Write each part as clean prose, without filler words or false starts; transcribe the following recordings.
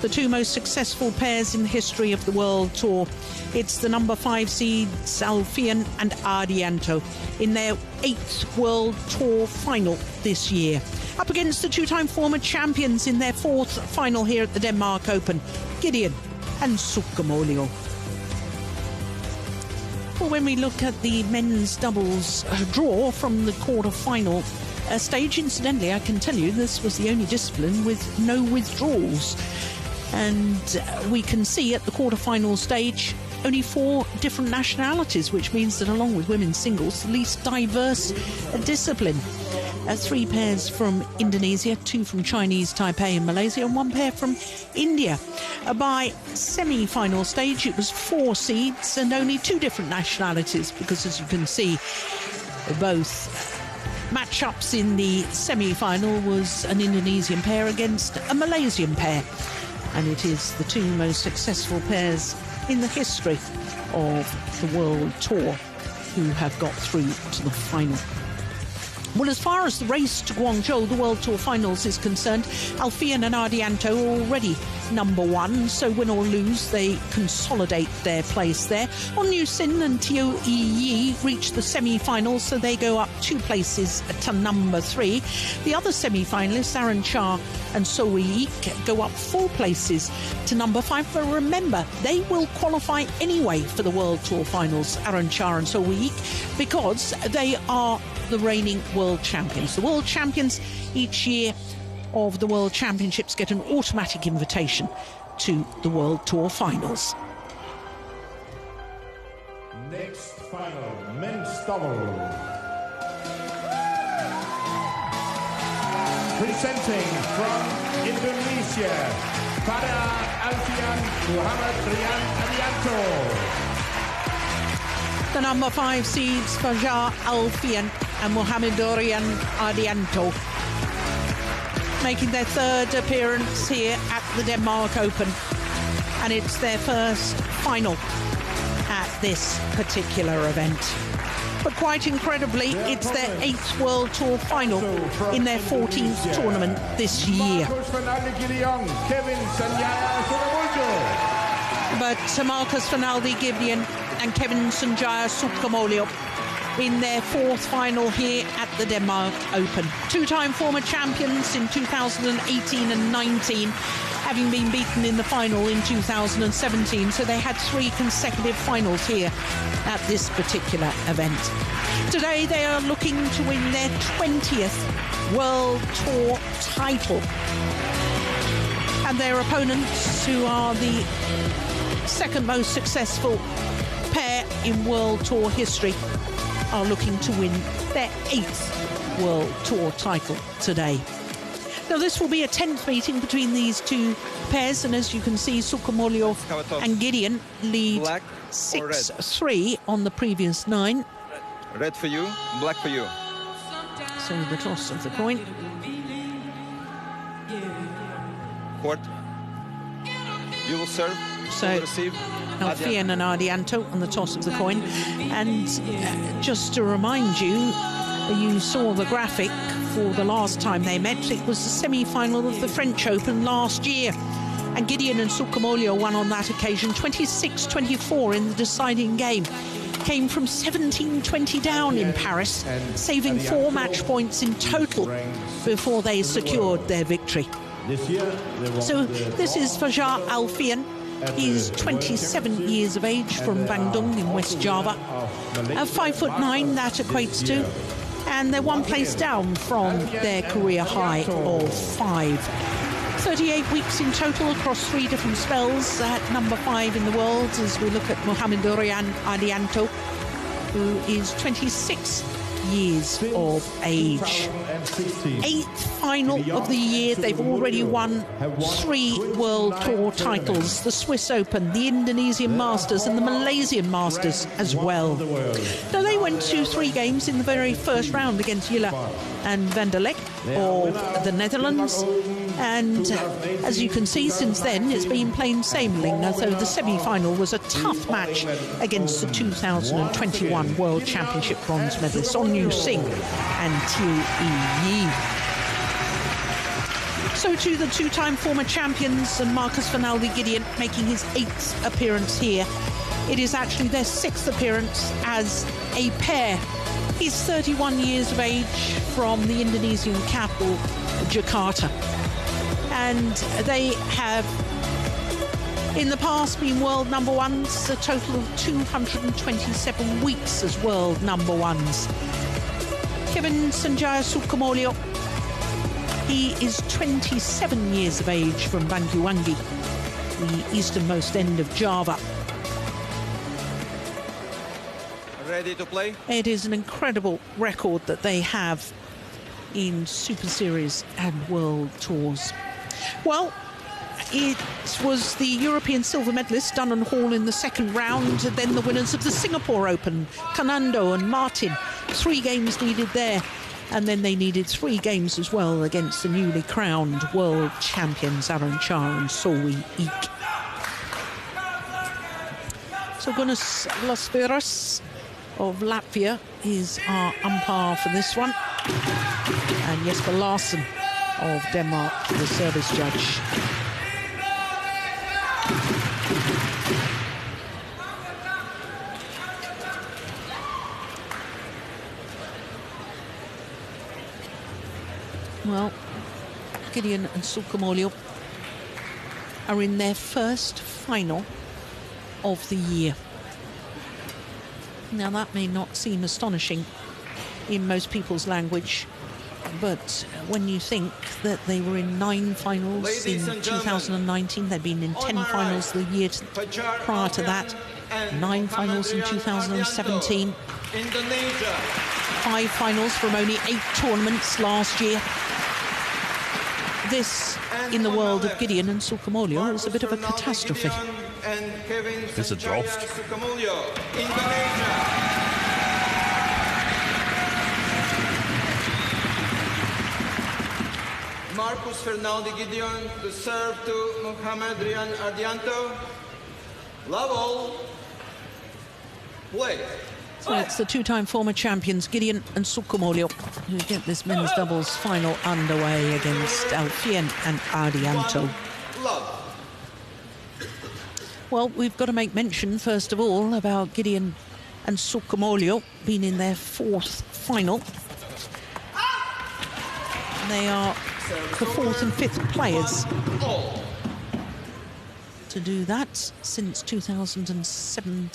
the two most successful pairs in the history of the World Tour. It's the number 5 seeds Alfian and Ardianto in their 8th World Tour final this year, up against the two-time former champions in their 4th final here at the Denmark Open, Gideon and Sukamuljo. Well, when we look at the men's doubles draw from the quarter-final stage, incidentally, I can tell you this was the only discipline with no withdrawals. And we can see at the quarter-final stage only 4 different nationalities, which means that along with women's singles, the least diverse discipline. 3 pairs from Indonesia, 2 from Chinese Taipei and Malaysia, and 1 pair from India. By semi-final stage, it was 4 seeds and only 2 different nationalities, because as you can see, both matchups in the semi-final was an Indonesian pair against a Malaysian pair. And it is the 2 most successful pairs in the history of the World Tour who have got through to the final. Well, as far as the race to Guangzhou, the World Tour Finals, is concerned, Alfian and Ardianto are already number 1, so win or lose, they consolidate their place there. On Sin and Teo Yi reach the semi-finals, so they go up 2 places to number 3. The other semi-finalists, Aaron Cha and So Wei-ik, go up 4 places to number 5. But remember, they will qualify anyway for the World Tour Finals, Aaron Cha and So Wei-ik, because they are the reigning world champions. The world champions each year of the World Championships get an automatic invitation to the World Tour Finals. Next final, men's double. Presenting from Indonesia, Fajar, Alfian, Rian, Ardianto. The number 5 seeds Fajar, Alfian and Rian Ardianto making their 3rd appearance here at the Denmark Open, and it's their first final at this particular event. But quite incredibly, it's their 8th World Tour final in their 14th tournament this year. Markus, Fernaldi, Gideon, Kevin, Sanjaya, Sukamuljo. But Markus, Fernaldi, Gideon and Kevin, Sanjaya, Sukamuljo in their 4th final here at the Denmark Open. 2-time former champions in 2018 and 19, having been beaten in the final in 2017. So they had 3 consecutive finals here at this particular event. Today they are looking to win their 20th World Tour title. And their opponents, who are the 2nd most successful pair in World Tour history, are looking to win their 8th World Tour title today. Now, this will be a 10th meeting between these 2 pairs, and as you can see, Sukamuljo and Gideon lead 6-3 on the previous 9. Red for you, black for you. So the toss of the coin. Court. You will serve, So you will receive. Alfian and Ardianto on the toss of the coin. And just to remind you, you saw the graphic for the last time they met. It was the semi-final of the French Open last year. And Gideon and Sukamuljo won on that occasion 26-24 in the deciding game. Came from 17-20 down in Paris, saving 4 match points in total before they secured their victory. So this is Fajar Alfian. He's 27 years of age, from Bandung in West Java. 5'9", that equates to. And they're 1 place down from their career high of 5. 38 weeks in total across 3 different spells at number 5 in the world, as we look at Rian Ardianto, who is 26 years of age. 8th final of the year. They've already won 3 World Tour titles, the Swiss Open, the Indonesian Masters and the Malaysian Masters as well. Now, they went to 3 games in the very first round against Jilla and Van der Leck of the Netherlands, and as you can see, since then it's been plain sailing. So the semi-final was a tough match against the 2021 World Championship bronze medalists On Yu Sing and Teo Yi. So too the two-time former champions and Markus Fernaldi Gideon making his 8th appearance here. It is actually their 6th appearance as a pair. He's 31 years of age from the Indonesian capital, Jakarta. And they have, in the past, been world number ones, a total of 227 weeks as world number ones. Kevin Sanjaya Sukamuljo, he is 27 years of age from Banyuwangi, the easternmost end of Java. Ready to play? It is an incredible record that they have in Super Series and World Tours. Well, it was the European silver medalists, Dunn and Hall, in the second round, and then the winners of the Singapore Open, Kanando and Martin. 3 games needed there, and then they needed 3 games as well against the newly crowned world champions, Aranchar and Solwi Eek. So Gunas Lasveras of Latvia is our umpire for this one, and Jesper Larsen of Denmark, the service judge. Well, Gideon and Sukamuljo are in their first final of the year. Now, that may not seem astonishing in most people's language, but when you think that they were in 9 finals in 2019, they'd been in 10 finals the year prior to that, 9 finals in 2017, 5 finals from only 8 tournaments last year. This, in the world of Gideon and Sukamuljo, is a bit of a catastrophe. It's a draft. Markus Fernaldi Gideon to serve to Muhammad Rian Ardianto. Level. Play. So it's the 2-time former champions, Gideon and Sukamuljo, who get this men's doubles final underway against Alfian and Ardianto. Well, we've got to make mention, first of all, about Gideon and Sukamuljo being in their 4th final. They are the 4th and 5th players to do that since 2007.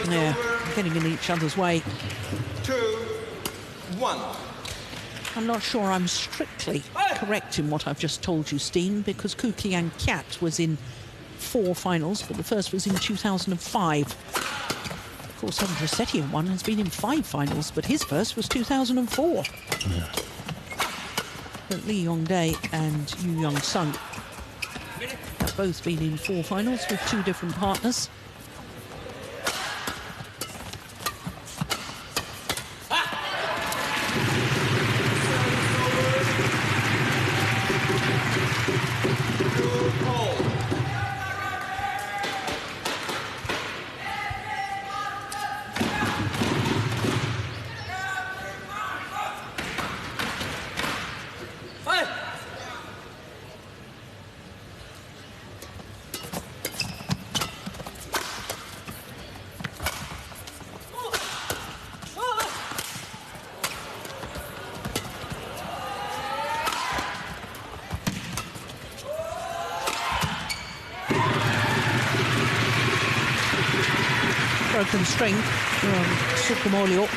Yeah, getting in each other's way. 2-1. I'm not sure I'm strictly correct in what I've just told you, Steen, because Kukian Kiat was in 4 finals, but the first was in 2005. Of course, Androsetian one has been in 5 finals, but his first was 2004. Yeah. But Lee Yong-dae and Yu Young-sung have both been in 4 finals with 2 different partners. Broken string from Sukamuljo.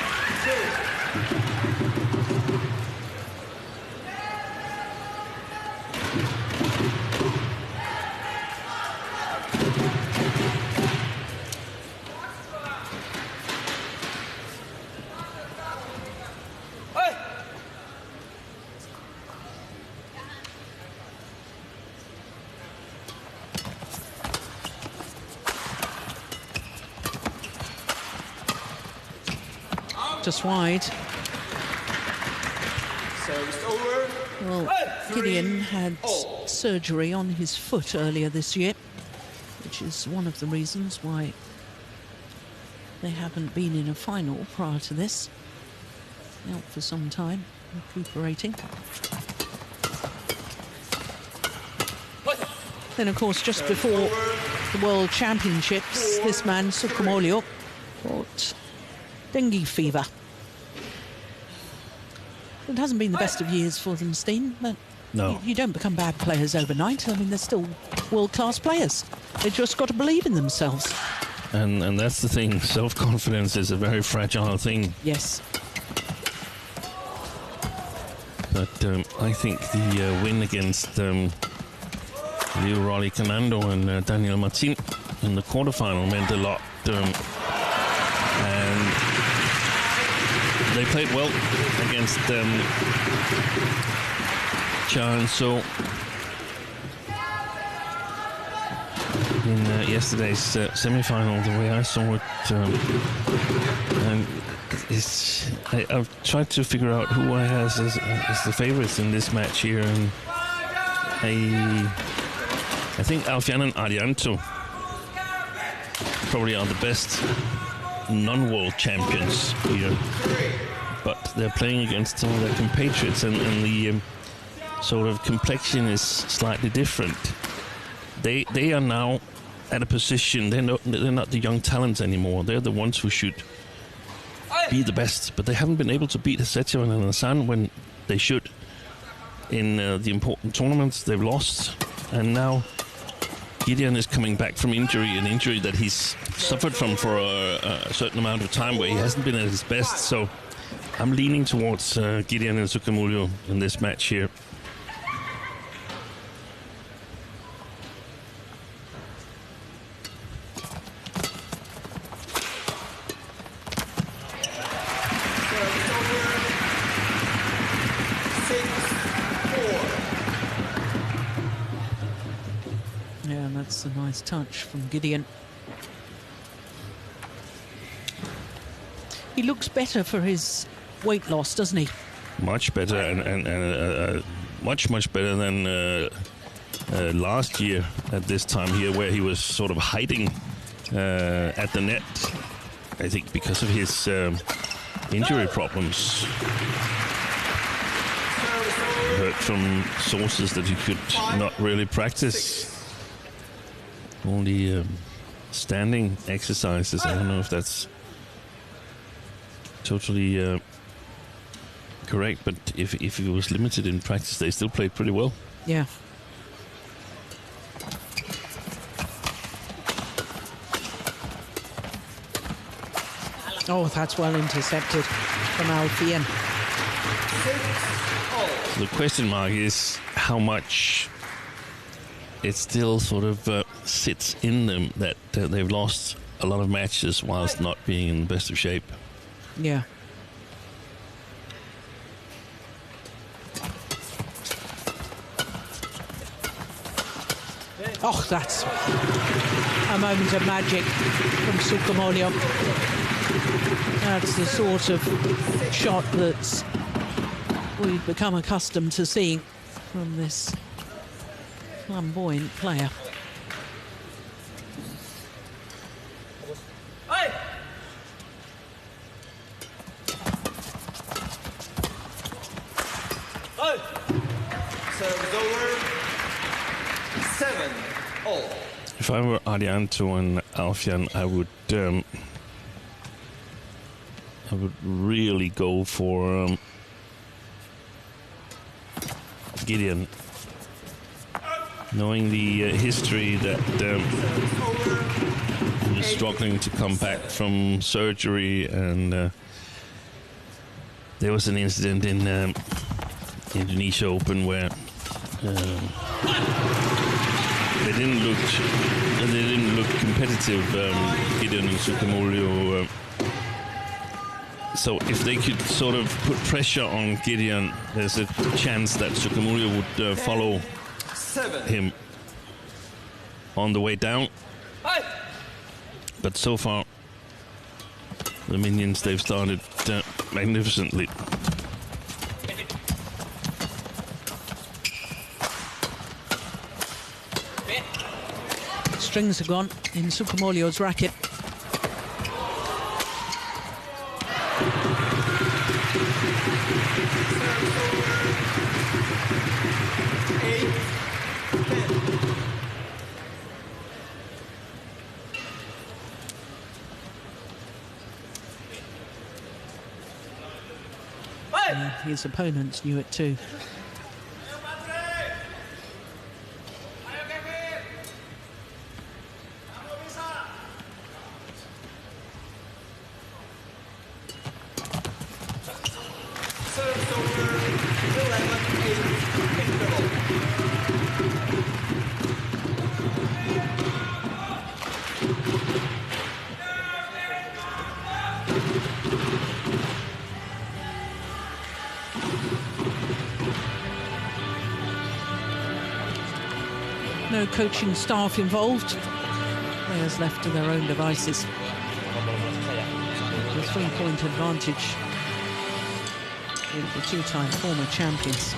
Just wide. Service over. Well, Gideon had surgery on his foot earlier this year, which is one of the reasons why they haven't been in a final prior to this. Out for some time, recuperating. Then, of course, just before the World Championships, this man, Sukamuljo, caught dengue fever. It hasn't been the best of years for them, Steen, but no. You don't become bad players overnight. I mean, they're still world-class players. They've just got to believe in themselves. And that's the thing. Self-confidence is a very fragile thing. Yes. But I think the win against Leo Rolly Canando and Daniel Martin in the quarterfinal meant a lot. And they played well against Chan. So in yesterday's semi-final, the way I saw it, and I've tried to figure out who I have as the favorites in this match here, and I think Alfian and Ardianto probably are the best non-world champions here, but they're playing against some of their compatriots, and the sort of complexion is slightly different. They are now at a position, they're not the young talents anymore. They're the ones who should be the best, but they haven't been able to beat Setio and Hassan when they should. In the important tournaments, they've lost, and now Gideon is coming back from injury, an injury that he's suffered from for a certain amount of time where he hasn't been at his best. So I'm leaning towards Gideon and Sukamuljo in this match here. That's a nice touch from Gideon. He looks better for his weight loss, doesn't he? Much better, and much better than last year at this time here, where he was sort of hiding at the net, I think because of his injury problems. I heard from sources that he could not really practice. Only standing exercises. I don't know if that's totally correct, but if he was limited in practice, they still played pretty well. Yeah. Oh, that's well intercepted from Alfian. So the question mark is how much it still sort of sits in them that they've lost a lot of matches whilst not being in the best of shape. Yeah. Oh, that's a moment of magic from Sukamuljo. That's the sort of shot that we've become accustomed to seeing from this flamboyant player. Serves over. 7-all. If I were Ardianto and Alfian, I would really go for Gideon, knowing the history that he was struggling to come back from surgery, and there was an incident in Indonesia Open where they didn't look competitive, Gideon and Sukamuljo. So if they could sort of put pressure on Gideon, there's a chance that Sukamuljo would follow him on the way down. But so far, the minions, they've started magnificently. strings are gone in Sukamuljo's racket. His opponents knew it too. No coaching staff involved. Players left to their own devices. The 3-point advantage with the two-time former champions.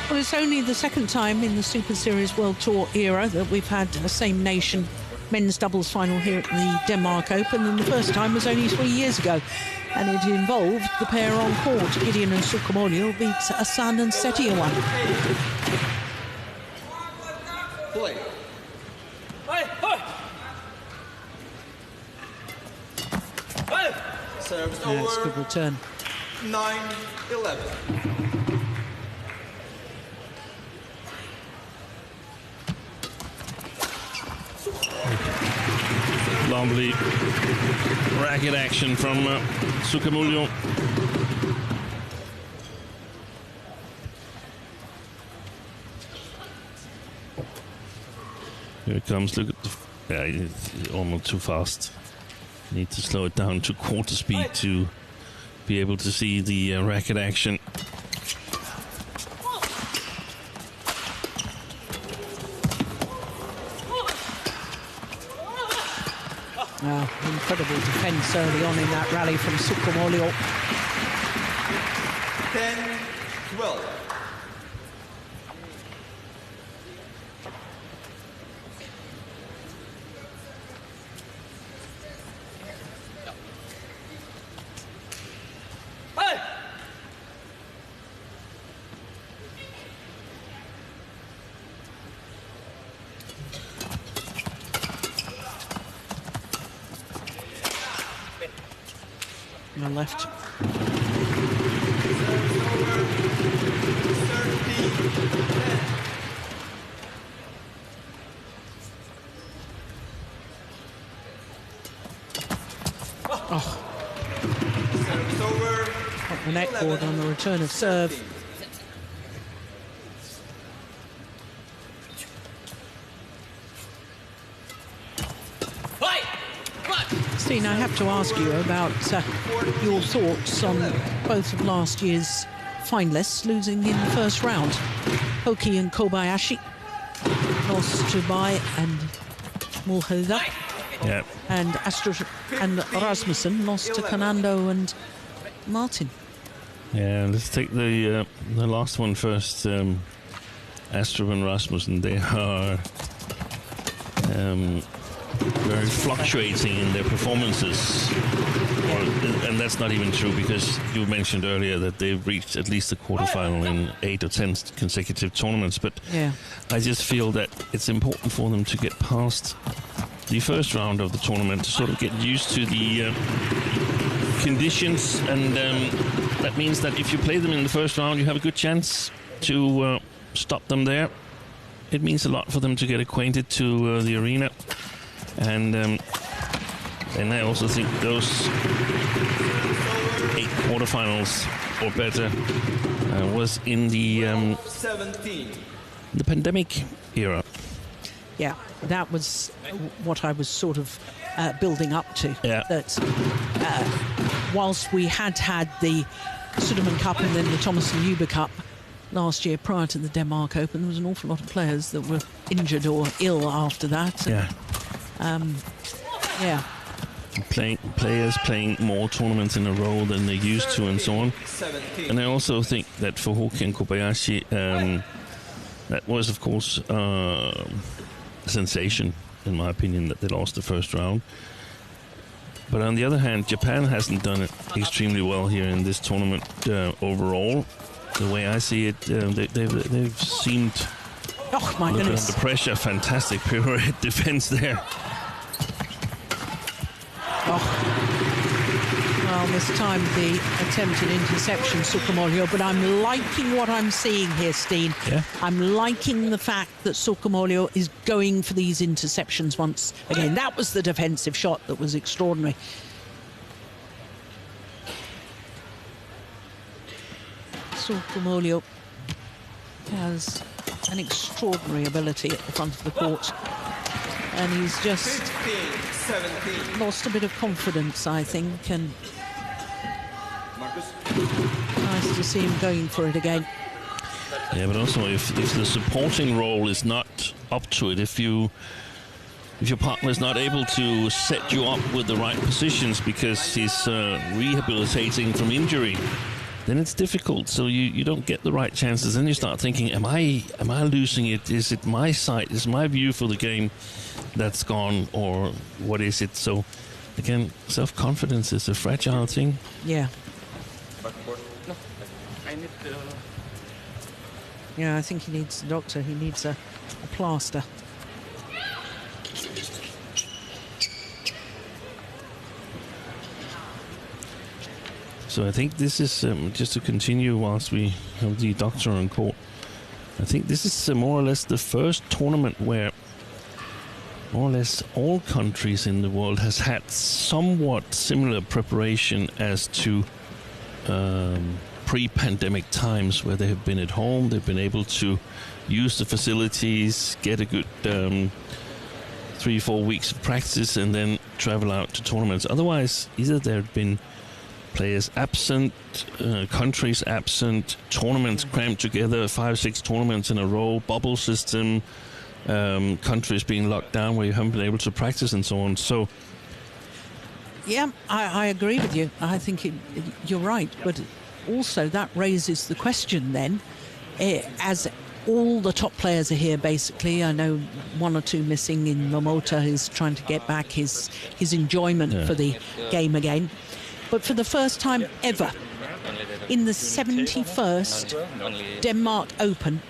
Well, it's only the second time in the Super Series World Tour era that we've had a same nation men's doubles final here at the Denmark Open, and the first time was only 3 years ago, and it involved the pair on court. Gideon and Sukamuljo beat Asan and Setiawan. Play. Serves Yeah, it's a good over. return. 9-11. Lovely racket action from Sukamuljo. Here it comes. Look at the. Yeah, it's almost too fast. Need to slow it down to quarter speed to be able to see the racket action. Incredible defence early on in that rally from Sukamuljo. 10-12. On the left. Oh. Got the neck board on the return of serve. Stine, I have to ask you about your thoughts on both of last year's finalists losing in the first round. Hoki and Kobayashi lost to Bai and Mulhilda. Yeah. And Astrup and Rasmussen lost to Kanando and Martin. Yeah, let's take the last one first. Astrup and Rasmussen, they are very fluctuating in their performances. And that's not even true, because you mentioned earlier that they've reached at least the quarterfinal in 8 or 10 consecutive tournaments. But yeah, I just feel that it's important for them to get past the first round of the tournament to sort of get used to the conditions, and that means that if you play them in the first round, you have a good chance to stop them there. It means a lot for them to get acquainted to the arena, and I also think those 8 quarterfinals or better was in the pandemic era. Yeah, that was what I was sort of building up to. Yeah. That whilst we had the Sudirman Cup and then the Thomas and Uber Cup last year prior to the Denmark Open, there was an awful lot of players that were injured or ill after that. Yeah. Yeah. Players playing more tournaments in a row than they used to, and so on. And I also think that for Hoki and Kobayashi, that was, of course, a sensation, in my opinion, that they lost the first round. But on the other hand, Japan hasn't done it extremely well here in this tournament overall. The way I see it, they've seemed my goodness. under pressure. Fantastic pirouette defense there. Well, mistimed the attempted interception, Sukamuljo, but I'm liking what I'm seeing here, Steen. Yeah. I'm liking the fact that Sukamuljo is going for these interceptions once again. That was the defensive shot that was extraordinary. Sukamuljo has an extraordinary ability at the front of the court. And he's just lost a bit of confidence, I think, and Markus. nice to see him going for it again. Yeah, but also if the supporting role is not up to it, if your partner is not able to set you up with the right positions because he's rehabilitating from injury, then it's difficult. So you don't get the right chances. Then you start thinking, am I losing it? Is it my sight? Is my view for the game that's gone, or what is it? So again, self-confidence is a fragile thing. Yeah. Yeah, I think he needs a doctor. He needs a plaster. So I think this is, just to continue whilst we have the doctor on court, I think this is more or less the first tournament where more or less all countries in the world has had somewhat similar preparation as to pre-pandemic times, where they have been at home, they've been able to use the facilities, get a good 3-4 weeks of practice, and then travel out to tournaments. Otherwise, either there have been players absent, countries absent, tournaments crammed together, 5-6 tournaments in a row, bubble system, countries being locked down where you haven't been able to practice and so on. So, yeah, I agree with you. I think you're right. But also that raises the question then, as all the top players are here basically. I know one or two missing in Momota, who's trying to get back his enjoyment for the game again. But for the first time ever, in the 71st Denmark Open,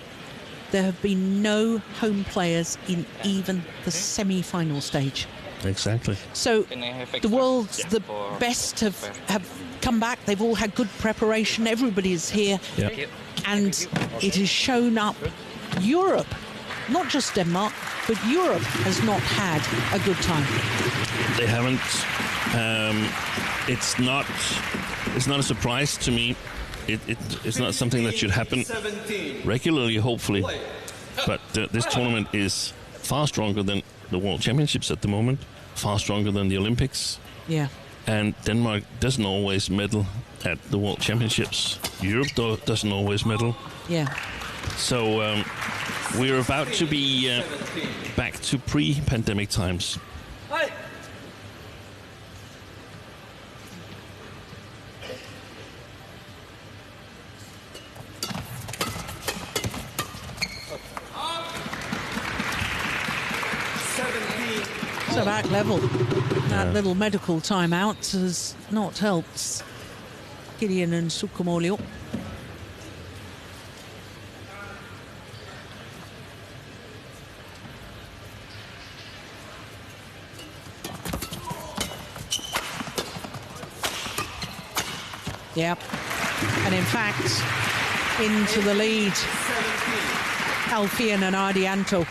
there have been no home players in even the semi-final stage. exactly. So the world's the best have come back. They've all had good preparation. Everybody is here. Yeah. And it has shown up. Europe, not just Denmark, but Europe has not had a good time. They haven't. It's not a surprise to me. It's not something that should happen regularly, hopefully. But this tournament is far stronger than the World Championships at the moment, far stronger than the Olympics. Yeah. And Denmark doesn't always medal at the World Championships. Europe doesn't always medal. Yeah. So we're about to be back to pre-pandemic times. So back level. That little medical timeout has not helped Gideon and Sukamuljo. Yep. And in fact, into the lead, Alfian and Ardianto.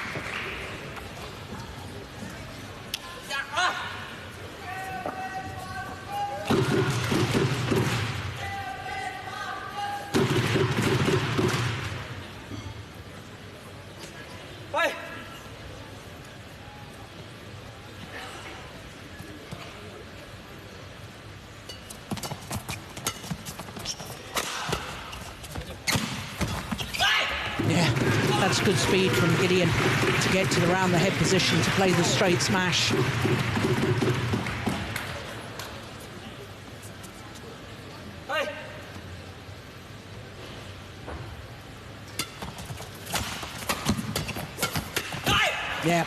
That's good speed from Gideon to get to the round the head position to play the straight smash. Yeah.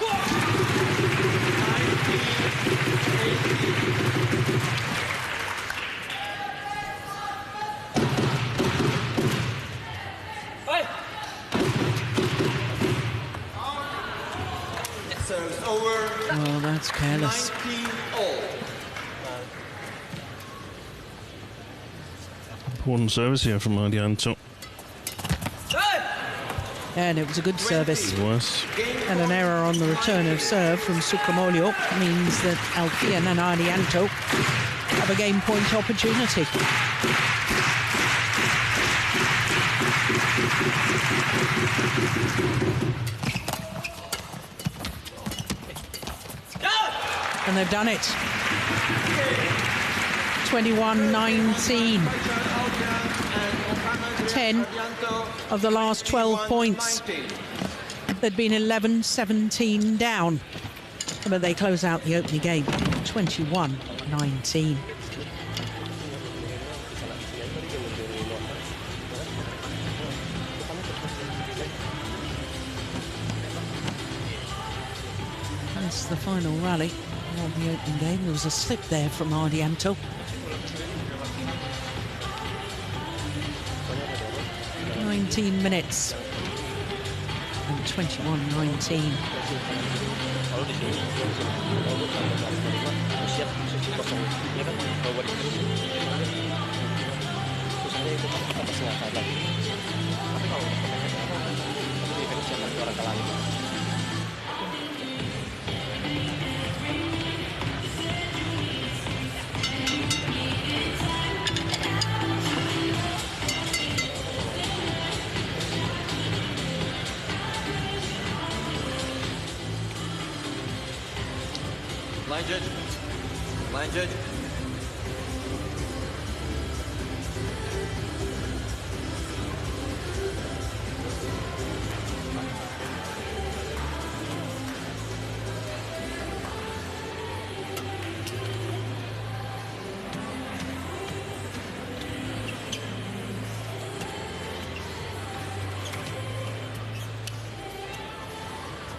Serves over. Oh, that's careless. 19-all. Important service here from Ardianto. And it was a good service. It was. And an error on the return of serve from Sukamuljo means that Alfian and Ardianto have a game point opportunity. And they've done it. 21-19. 10 of the last 12 points. They'd been 11-17 down. But they close out the opening game 21-19. That's the final rally of the opening game. There was a slip there from Ardianto. 19 minutes and 21-19. Line judge. Line judge.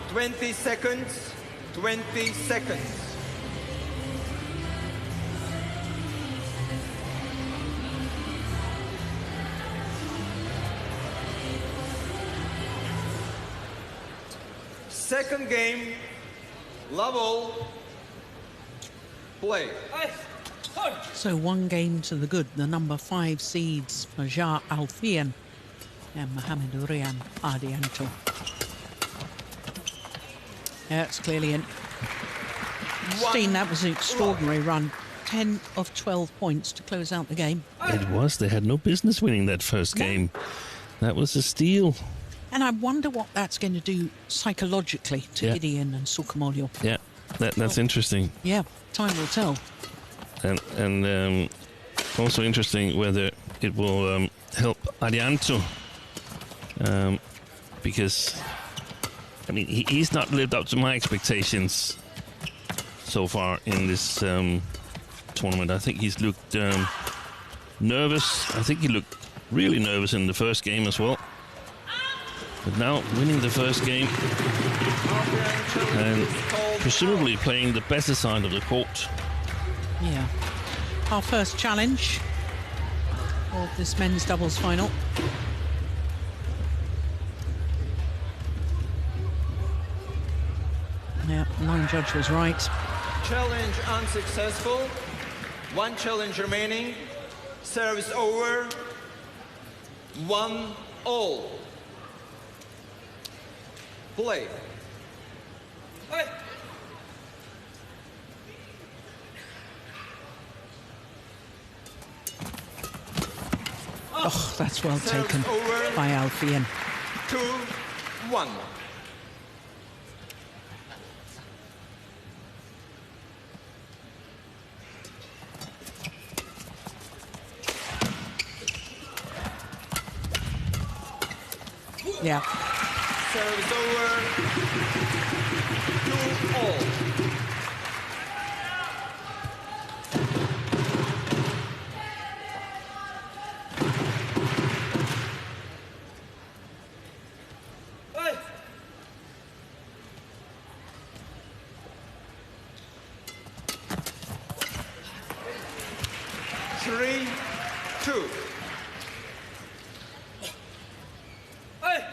Twenty seconds. 20 seconds. Second game, level, play. So one game to the good. The number 5 seeds, Fajar, Alfian and Mohamed Rian, Ardianto. Yeah, it's clearly in. Steen, that was an extraordinary run. 10 of 12 points to close out the game. It was. They had no business winning that first game. That was a steal. And I wonder what that's going to do psychologically to Gideon and Sukamuljo. Yeah, that's interesting. Yeah, time will tell. And also interesting whether it will help Ardianto. Because, I mean, he's not lived up to my expectations so far in this tournament. I think he's looked nervous. I think he looked really nervous in the first game as well. But now winning the first game and presumably playing the better side of the court. Yeah. Our first challenge of this men's doubles final. Yeah, the line judge was right. Challenge unsuccessful. One challenge remaining. Service over. 1-all. Play. Oh, that's well taken by Alfian. 2-1. Yeah. Service over. 2-all. 3-2. Hey!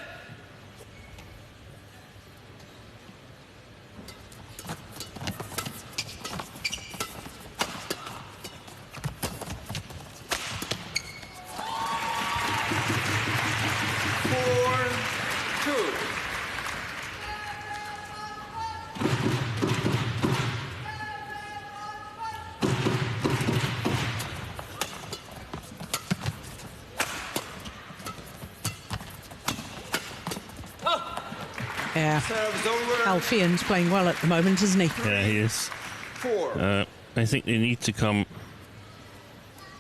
Yeah. Alfian's playing well at the moment, isn't he? Yeah, he is. 4. I think they need to come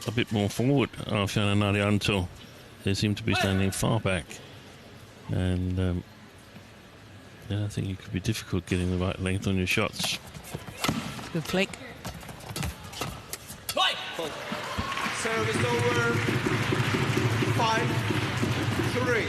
a bit more forward, Alfian and Ardianto. They seem to be standing far back. And yeah, I think it could be difficult getting the right length on your shots. Good flick. Service over. 5-3.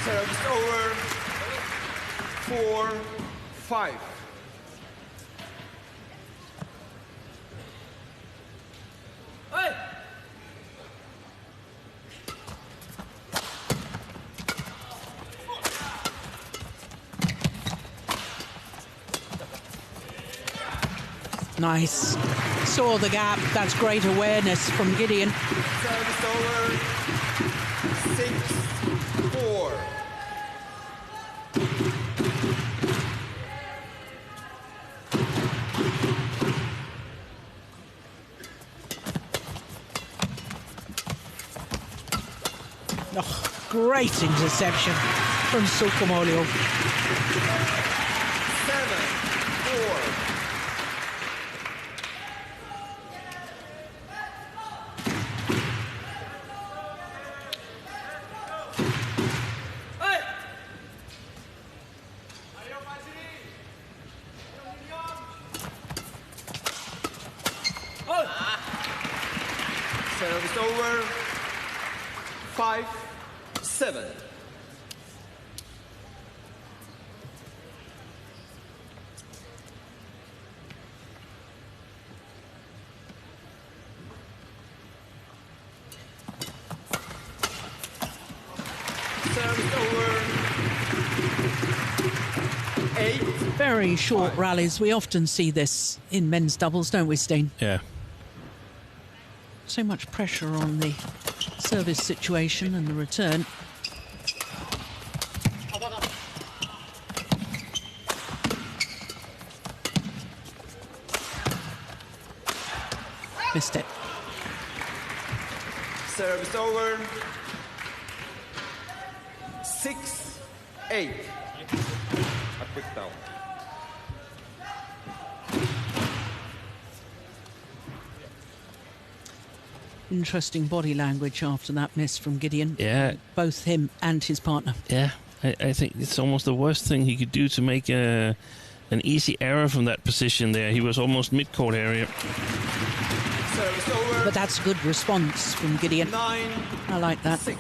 Service over. 4-5. Nice. Saw the gap. That's great awareness from Gideon. Service over. 6-4. Oh, great interception from Sukamuljo. 7-4. Service over. 5-7. Service over. 8. Very short rallies. We often see this in men's doubles, don't we, Steen? Yeah. So much pressure on the service situation and the return. Missed it. Service over. 6-8. A quick down. Interesting body language after that miss from Gideon. Yeah. Both him and his partner. Yeah, I think it's almost the worst thing he could do to make an easy error from that position there. He was almost mid-court area. Service over. But that's a good response from Gideon. 9. I like that. 6.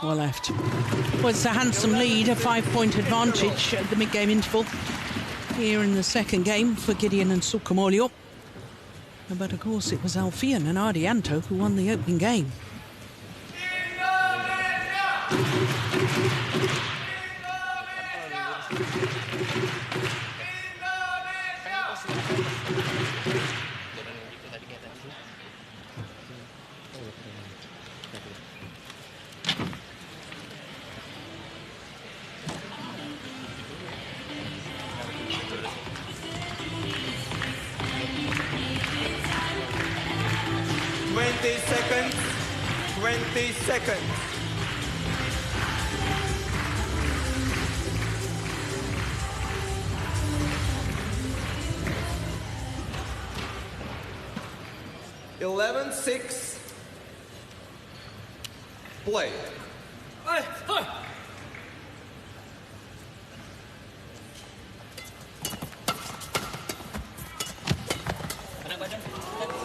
Well left. Well, it's a handsome lead, a 5-point advantage at the mid-game interval here in the second game for Gideon and Sukamuljo. But of course it was Alfian and Ardianto who won the opening game. 20 seconds. Eleven, 6. Play.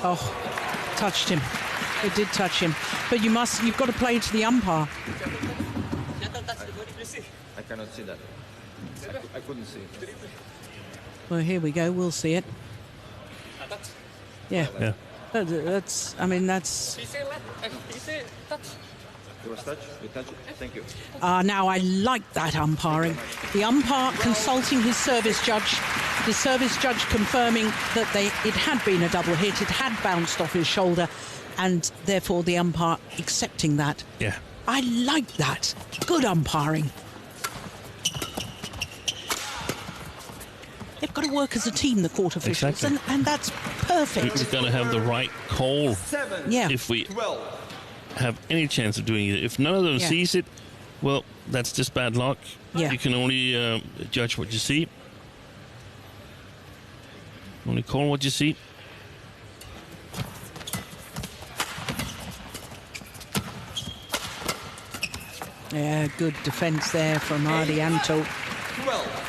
Oh, touched him. It did touch him. But you've got to play to the umpire. I cannot see that. I couldn't see. Well, here we go. We'll see it. Yeah. Yeah. That's. I mean, that's. It was touch? You touch it? Thank you. Now I like that umpiring. The umpire consulting his service judge. The service judge confirming that it had been a double hit. It had bounced off his shoulder, and therefore the umpire accepting that. Yeah. I like that. Good umpiring. They've got to work as a team, the court officials, Exactly. and that's perfect. We've got to have the right call 7. Yeah. if we 12. have any chance of doing it. If none of them Yeah. sees it, well, that's just bad luck. Yeah. You can only judge what you see. Only call what you see. Yeah, good defence there from Ardianto. 12.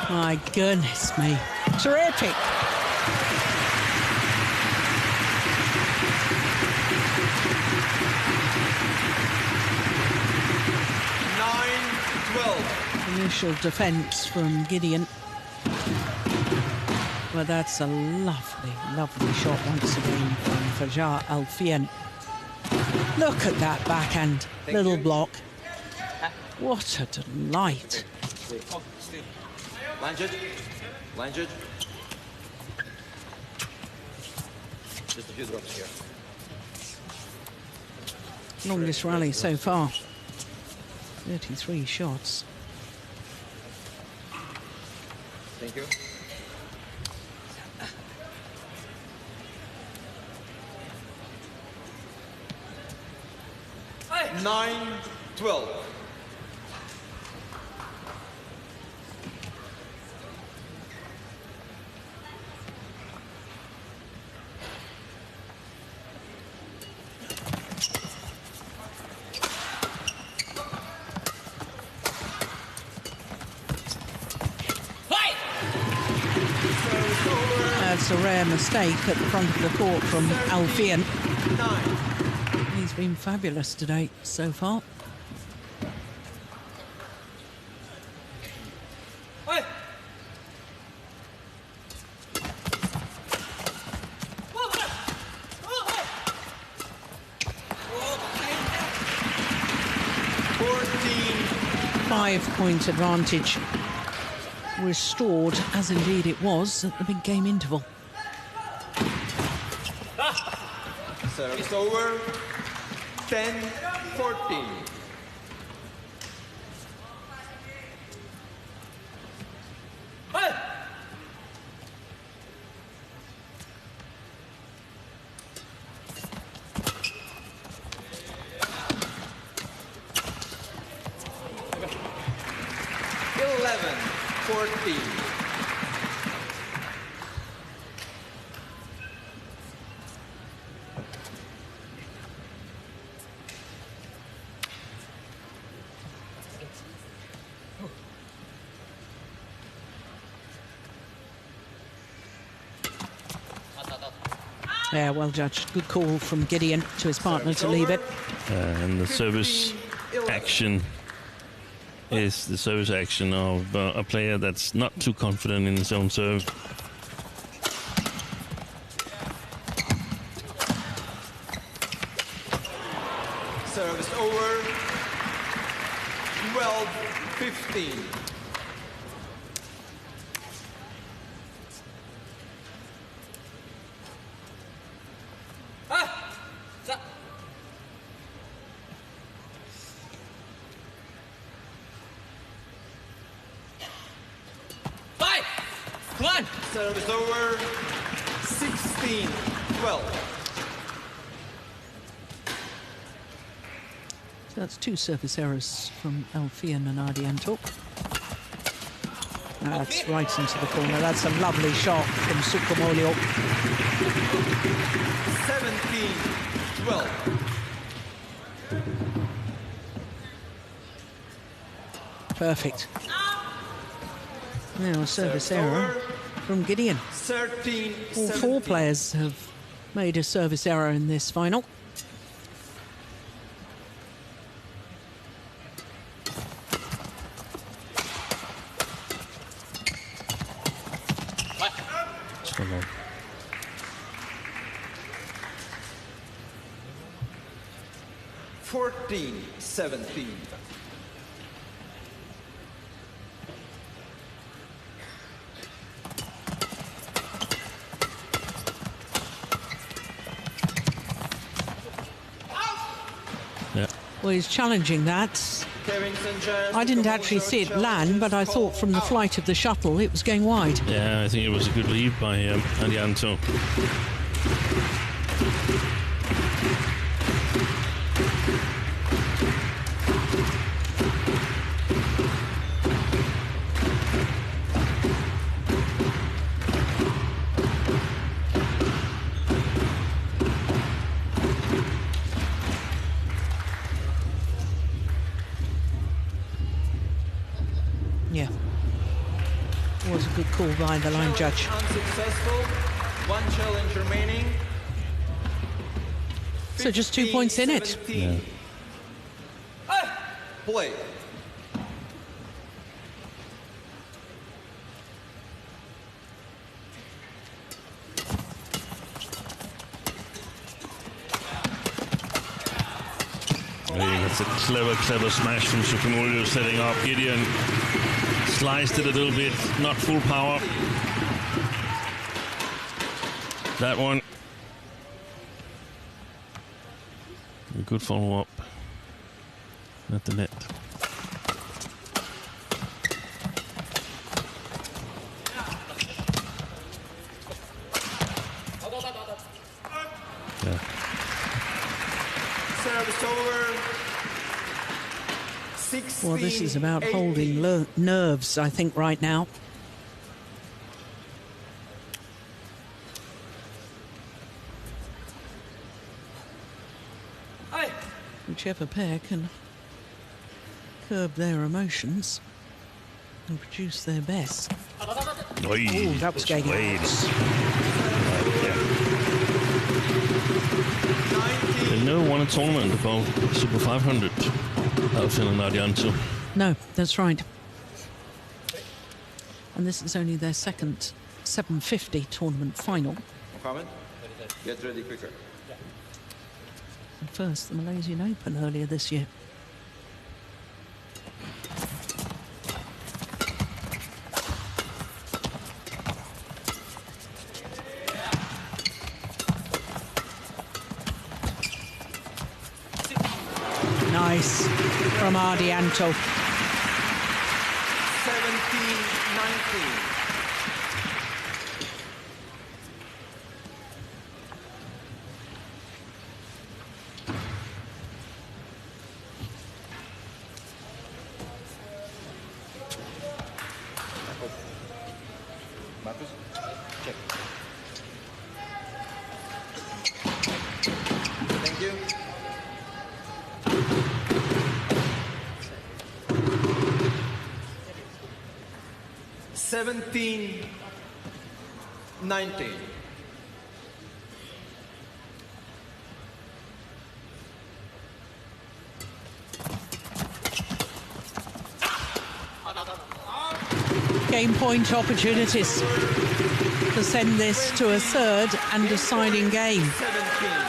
My goodness me. Terrific. Initial defence from Gideon. Well, that's a lovely, lovely shot once again from Fajar Alfian. Look at that backhand. Little block. What a delight. Lunge it. Lunge it. Just a few drops here. Longest rally so far. 33 shots. Thank you. Nine, 12. That's a rare mistake at the front of the court from Alfian. 9. He's been fabulous today so far. Five-point advantage restored, as indeed it was at the big game interval. Service over. 10-14. Yeah, well judged. Good call from Gideon to his partner to leave it. And the service action is the service action of a player that's not too confident in his own serve. 15. Come on! Service over. 16, 12. So that's 2 service errors from Alfian and Ardianto. That's right into the corner. That's a lovely shot from Sukamuljo. 17, 12. Perfect. Now a service error from Gideon. 13, All 4 17. players have made a service error in this final. Come on. 14, 17. Yeah. Well, he's challenging that. Kevin Sanjaya, I didn't actually see it land, but I thought from the flight of the shuttle it was going wide. Yeah, I think it was a good lead by Ardianto. Yeah. It was a good call by the line judge. Unsuccessful. 1 challenge remaining. So just 2 points in it. 17. Play. That's a clever smash from Sukamuljo, setting up Gideon. Sliced it a little bit, not full power. That one. A good follow-up at the net. Yeah. Service over. 16, Well, this is about 18. holding nerves, I think, right now. Whichever pair can curb their emotions and produce their best. Oi, Oh, that was going Wade. out. They've never won a tournament above Super 500, Alfian and Ardianto. No, that's right. And this is only their second 750 tournament final. Comment? Get ready quicker. And first, the Malaysian Open earlier this year. Nice from Ardianto. 17-19. Markus, check. Thank you. Seventeen, 19. Game point opportunities to send this to a third and deciding game. 17.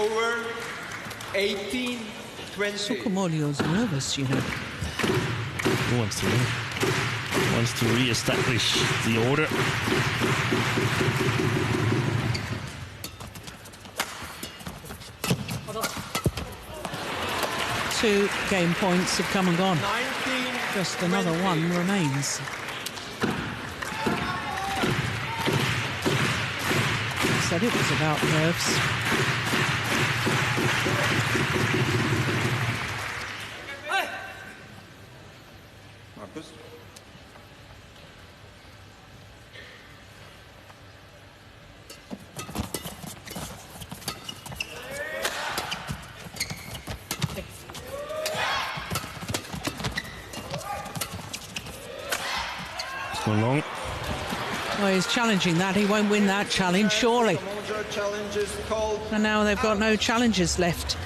over. 18-20. Sukamuljo's nervous, you know. He wants to re-establish the order. Two game points have come and gone. 19. Just another one remains. I said it was about nerves. Markus? It's gone long. Well, he's challenging that. He won't win that challenge, surely. Sukamuljo challenge is called. And now they've got no challenges left.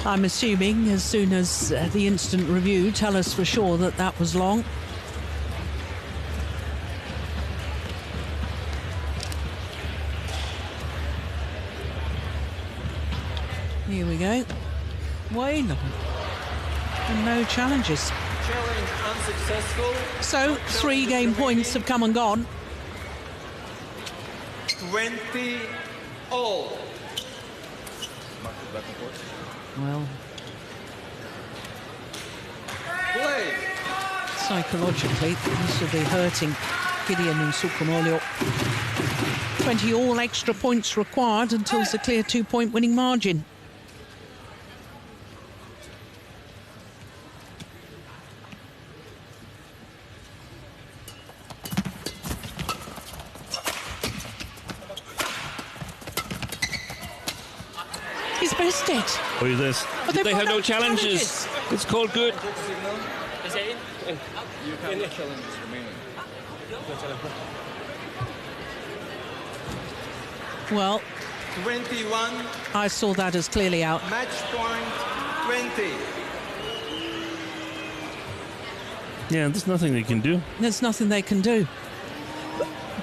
I'm assuming as soon as the instant review tell us for sure that that was long. Here we go. Way long. And no challenges. Challenge unsuccessful. So 3 game points have come and gone. 20 all. Markus, back and forth. Well, Play. psychologically, this will be hurting Gideon and Sukamuljo. 20 all extra points required until it's a clear 2-point winning margin. He's missed it. Oh, this. But they've They got have no challenges. It's called good. You have challenges remaining. Well, 21. I saw that as clearly out. Match point 20. Yeah, there's nothing they can do. There's nothing they can do.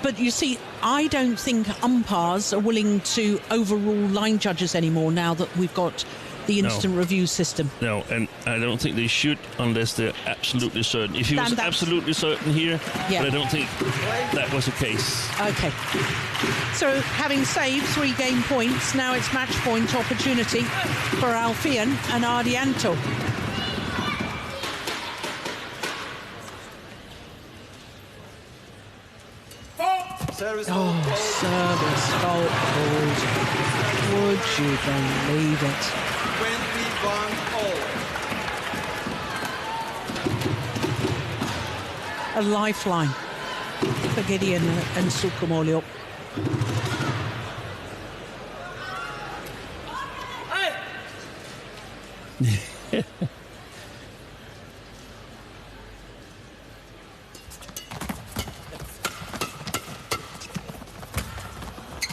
But you see, I don't think umpires are willing to overrule line judges anymore now that we've got the instant review system. No, and I don't think they should unless they're absolutely certain. If he was absolutely certain here, Yeah. but I don't think that was the case. Okay. So having saved 3 game points, now it's match point opportunity for Alfian and Ardianto. Service Service fault called. Would you believe it? 21 all. A lifeline for Gideon and Sukamuljo.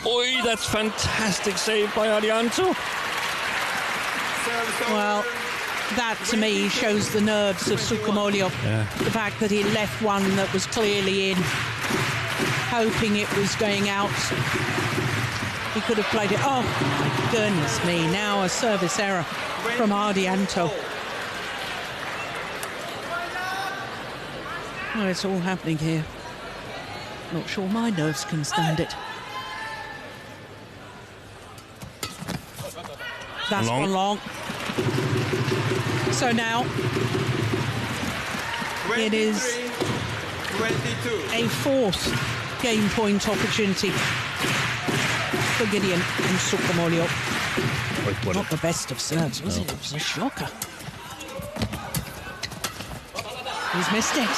Oi, that's fantastic save by Ardianto. Well, that to me shows the nerves of Sukamuljo. Yeah. The fact that he left one that was clearly in, hoping it was going out. He could have played it. Oh, my goodness me. Now a service error from Ardianto. Oh, it's all happening here. Not sure my nerves can stand it. That's gone long. So now it is 22. a 4th game point opportunity for Gideon and Sukamuljo. Not the best of serves, was it? It was a shocker. He's missed it.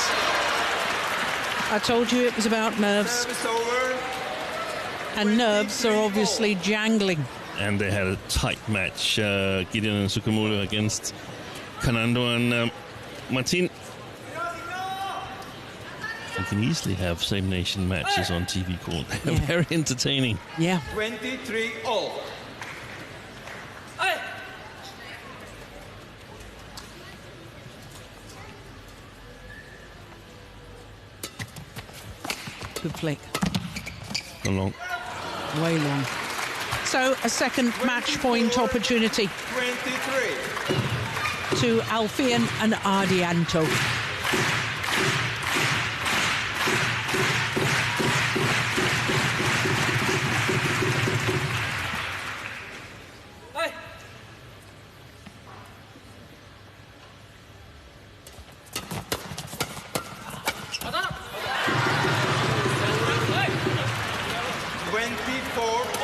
I told you it was about nerves. Service over. And nerves are obviously jangling. And they had a tight match, Gideon and Sukamuljo against Canando and Martin. You can easily have same nation matches on TV called. Yeah. Very entertaining. Yeah. 23 all. Good flick. Gone long. Way long. So a second match point opportunity 23. to Alfian and Ardianto.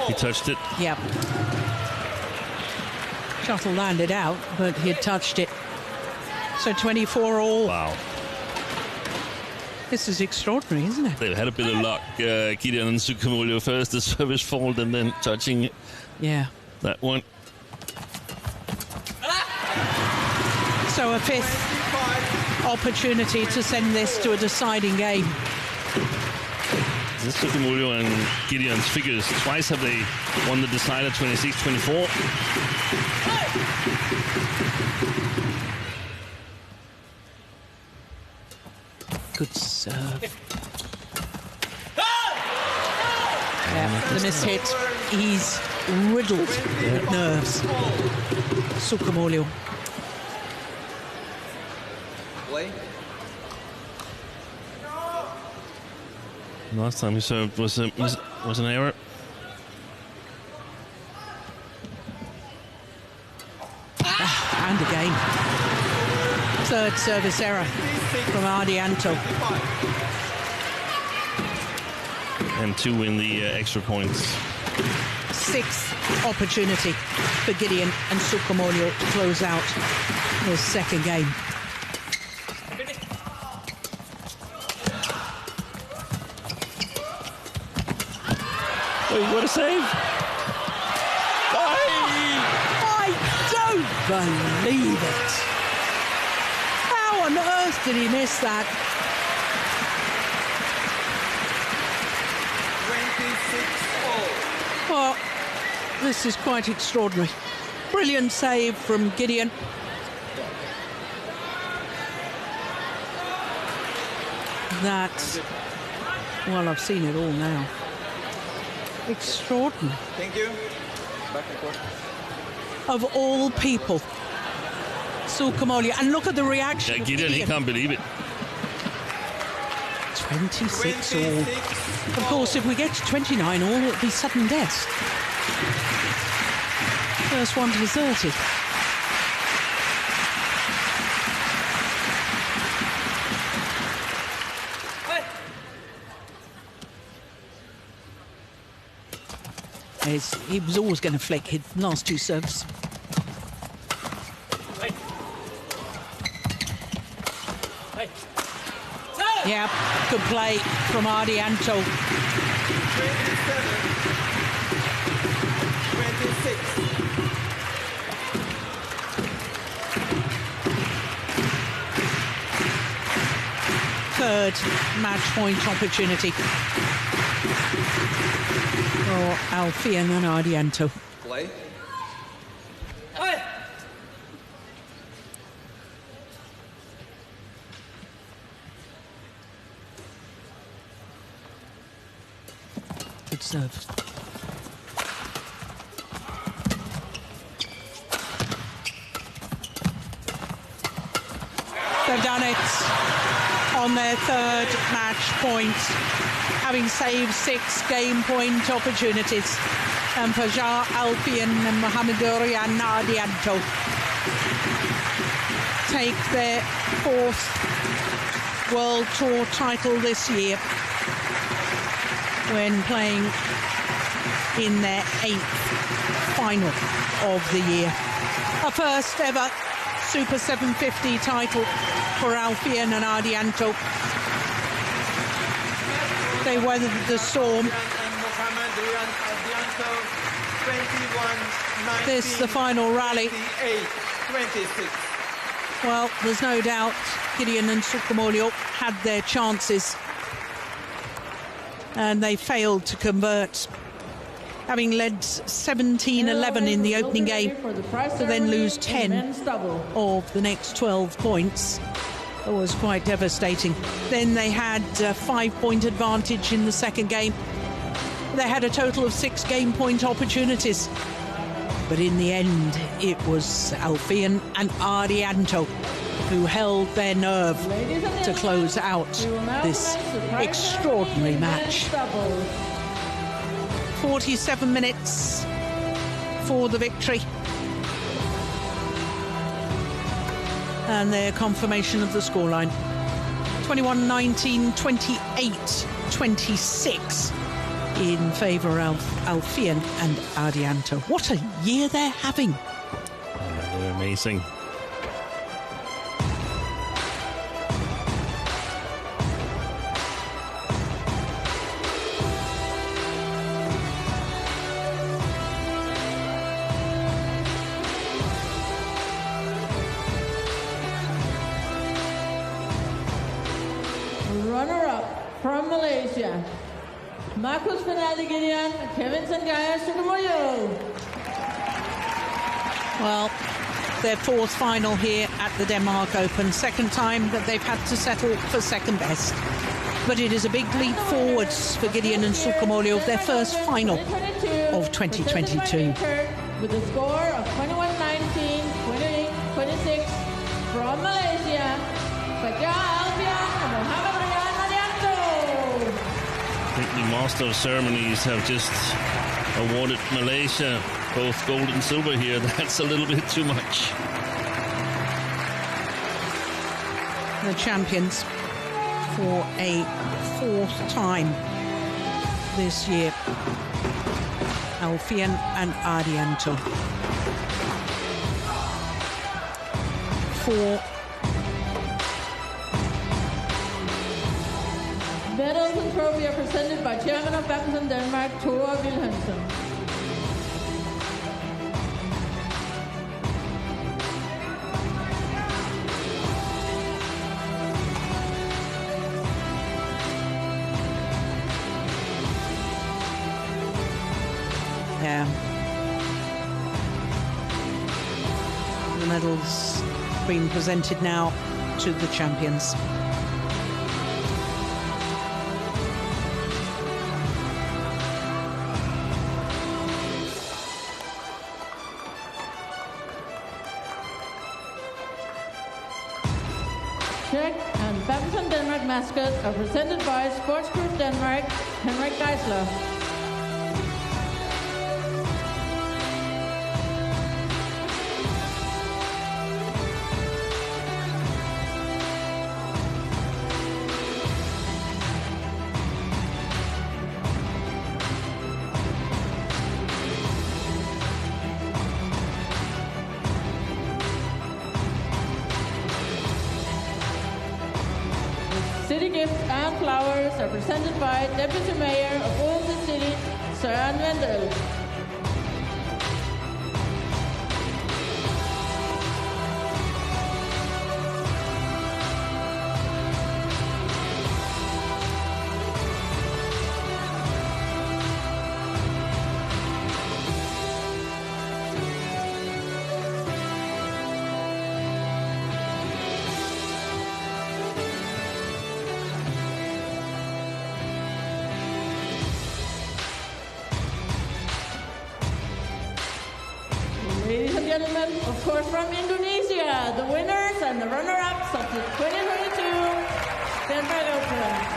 He touched it. Yep. Shuttle landed out, but he had touched it. So 24 all. Wow. This is extraordinary, isn't it? They've had a bit of luck. Gideon and Sukamuljo first, the service fault, and then touching Yeah. that one. So a fifth opportunity to send this to a deciding game. This Sukamuljo and Gideon's figures. Twice have they won the decider, 26-24. Good serve. Yeah, the miss hit. He's riddled with nerves. Sukamuljo. Play. Last time he served was an error. And again. Third service error from Ardianto. And 2 in the extra points. Sixth opportunity for Gideon and Sukamuljo to close out this second game. Oh, what a save! I don't believe it. How on earth did he miss that? 26 all. Well, this is quite extraordinary. Brilliant save from Gideon. That, well, I've seen it all now. Extraordinary. Thank you. Back and forth. Of all people, Sukamuljo, and look at the reaction. Yeah, of Gideon, he can't believe it. 26 all. Of course, if we get to 29 all, it'll be sudden death. First one deserted. He was always going to flick his last 2 serves. Yeah, good play from Ardianto. 27, 26. Third match point opportunity for Alfian and Ardianto. Play. Good serve. They've done it on their third match point, having saved 6 game point opportunities. And Fajar, Alfian and Rian Ardianto take their 4th World Tour title this year when playing in their 8th final of the year. A first ever Super 750 title for Alfian and Ardianto. They weathered the storm. This the final rally. 26. Well, there's no doubt Gideon and Sukamuljo had their chances and they failed to convert, having led 17-11 in the opening game to then lose 10 of the next 12 points. It was quite devastating. Then they had a 5-point advantage in the second game They had a total of 6 game point opportunities. But in the end, it was Alfian and Ardianto who held their nerve to close out this extraordinary match. 47 minutes for the victory. And their confirmation of the scoreline. 21-19, 28-26 in favour of Alfian and Ardianto. What a year they're having. Yeah, they're amazing. Runner-up from Malaysia, Markus, Fernaldi, Gideon, Sanjaya, Sukamuljo. Well, their 4th final here at the Denmark Open. 2nd time that they've had to settle for second best. But it is a big leap forwards for Gideon and Sukamuljo, their first final of 2022. With a score of 21-19, 28-26 from Malaysia, Fajar, Alfian, and Rian, Ardianto. I think the Master of Ceremonies have just awarded Malaysia both gold and silver here. That's a little bit too much. The champions for a 4th time this year, Alfian and Ardianto. 4 medals and trophy are presented by Chairman of Badminton Denmark, Thor Wilhelmsen. Yeah. The medals being presented now to the champions. Czech and Badminton Denmark mascots are presented by Sports Group Denmark, Henrik Geisler. City gifts and flowers are presented by Deputy Mayor of Odense City, Søren Wendel. Ladies and gentlemen, of course from Indonesia, the winners and the runner-ups of the 2022 Denmark Open.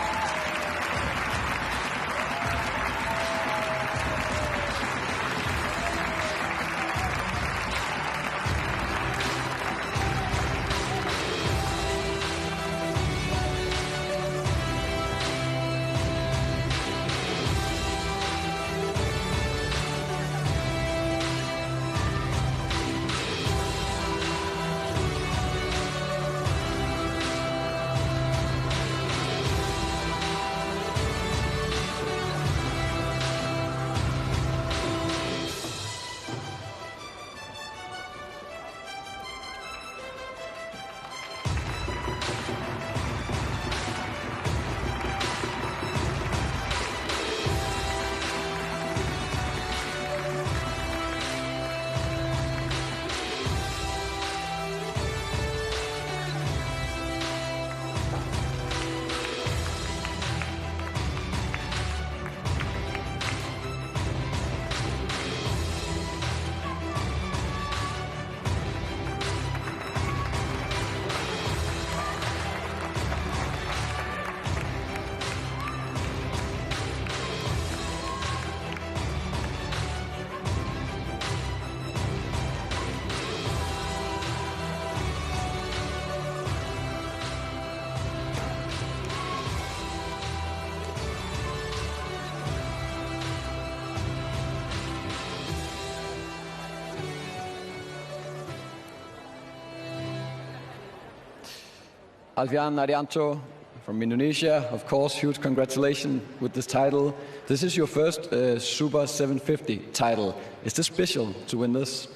Alfian, Ardianto from Indonesia, of course, huge congratulations with this title. This is your first Super 750 title. Is this special to win this?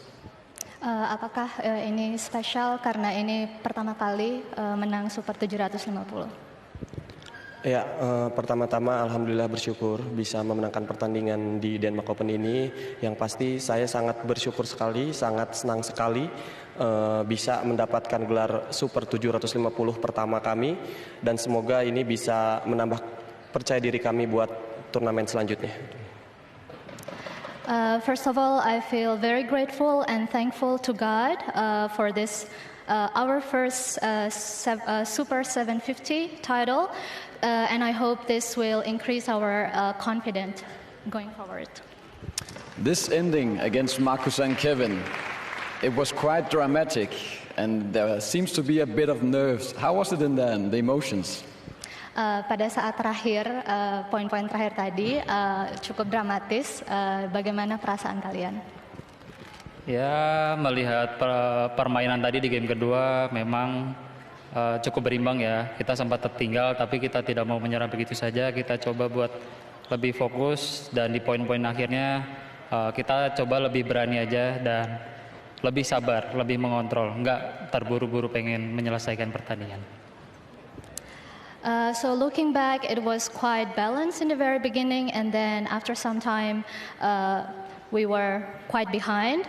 Apakah ini spesial karena ini pertama kali menang Super 750? Ya, pertama-tama alhamdulillah bersyukur bisa memenangkan pertandingan di Denmark Open ini. Yang pasti saya sangat bersyukur sekali, sangat senang sekali bisa mendapatkan gelar Super 750 pertama kami. Dan semoga ini bisa menambah percaya diri kami buat turnamen selanjutnya. First of all, I feel very grateful and thankful to God for this, our first Super 750 title. And I hope this will increase our confidence going forward. This ending against Markus and Kevin, it was quite dramatic, and there seems to be a bit of nerves. How was it in the end, the emotions? Pada saat terakhir, poin-poin terakhir tadi cukup dramatis. Bagaimana perasaan kalian? Ya, melihat permainan tadi di game kedua memang cukup berimbang ya. Kita sempat tertinggal tapi kita tidak mau menyerah begitu saja. Kita coba buat lebih fokus dan di poin-poin akhirnya kita coba lebih berani aja dan lebih sabar, lebih mengontrol. Enggak terburu-buru pengen menyelesaikan pertandingan. So looking back, it was quite balanced in the very beginning, and then after some time, we were quite behind.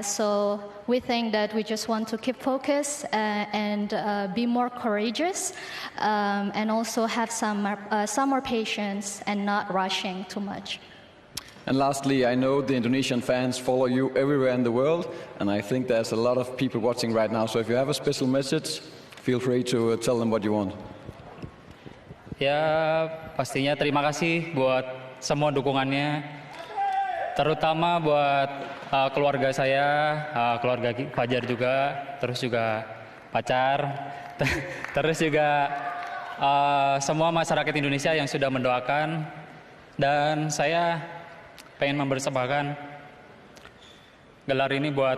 So we think that we just want to keep focus and be more courageous, and also have some more patience and not rushing too much. And lastly, I know the Indonesian fans follow you everywhere in the world, and I think there's a lot of people watching right now. So if you have a special message, feel free to tell them what you want. Ya, pastinya terima kasih buat semua dukungannya, terutama buat keluarga saya, keluarga Fajar juga, terus juga pacar, terus juga semua masyarakat Indonesia yang sudah mendoakan, dan saya pengen mempersembahkan gelar ini buat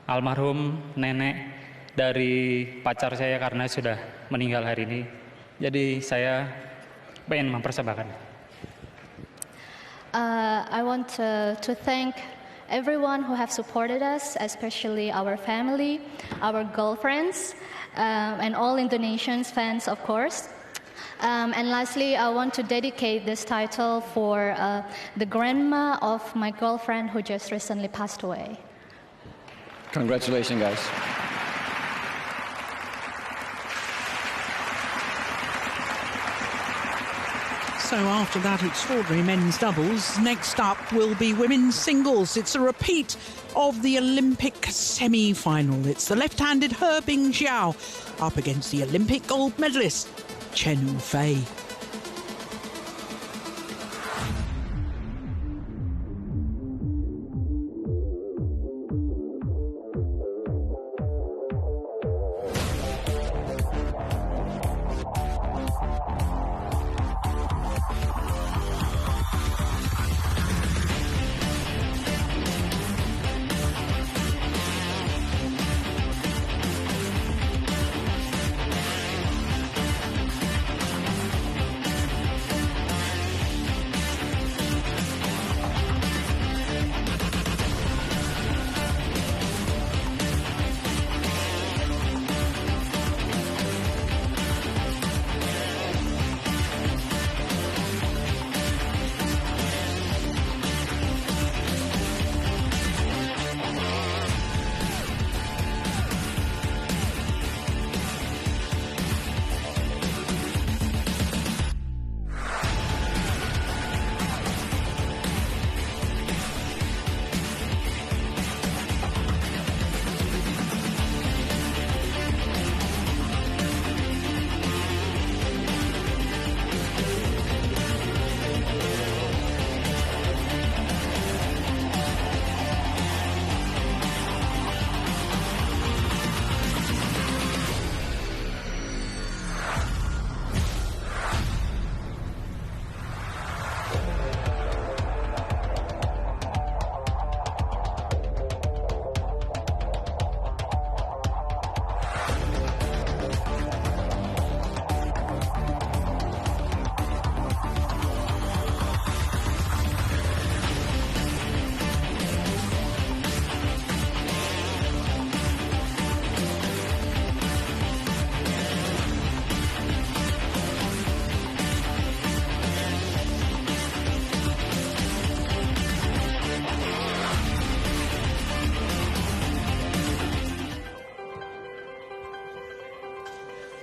almarhum nenek dari pacar saya karena sudah meninggal hari ini. Jadi saya pengen mempersembahkan. I want to thank everyone who have supported us, especially our family, our girlfriends, and all Indonesian fans, of course. And lastly, I want to dedicate this title for the grandma of my girlfriend who just recently passed away. Congratulations, guys. So after that extraordinary men's doubles, next up will be women's singles. It's a repeat of the Olympic semi-final. It's the left-handed He Bingjiao up against the Olympic gold medalist Chen Yufei.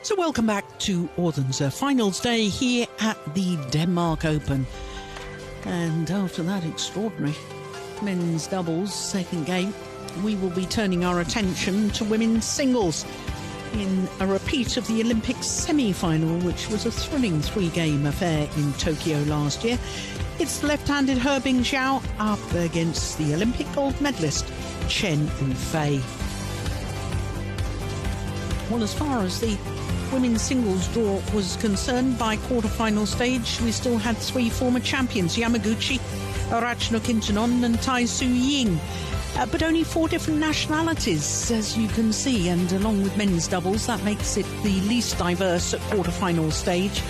So welcome back to Odense Finals Day here at the Denmark Open. And after that extraordinary men's doubles second game, we will be turning our attention to women's singles in a repeat of the Olympic semi-final, which was a thrilling three-game affair in Tokyo last year. It's left-handed Herbing Zhao up against the Olympic gold medalist Chen Yufei. Well, as far as the women's singles draw was concerned, by quarter-final stage, we still had three former champions, Yamaguchi, Arachno Kintanon and Tai Su Ying. But only four different nationalities, as you can see, and along with men's doubles, that makes it the least diverse at quarter-final stage.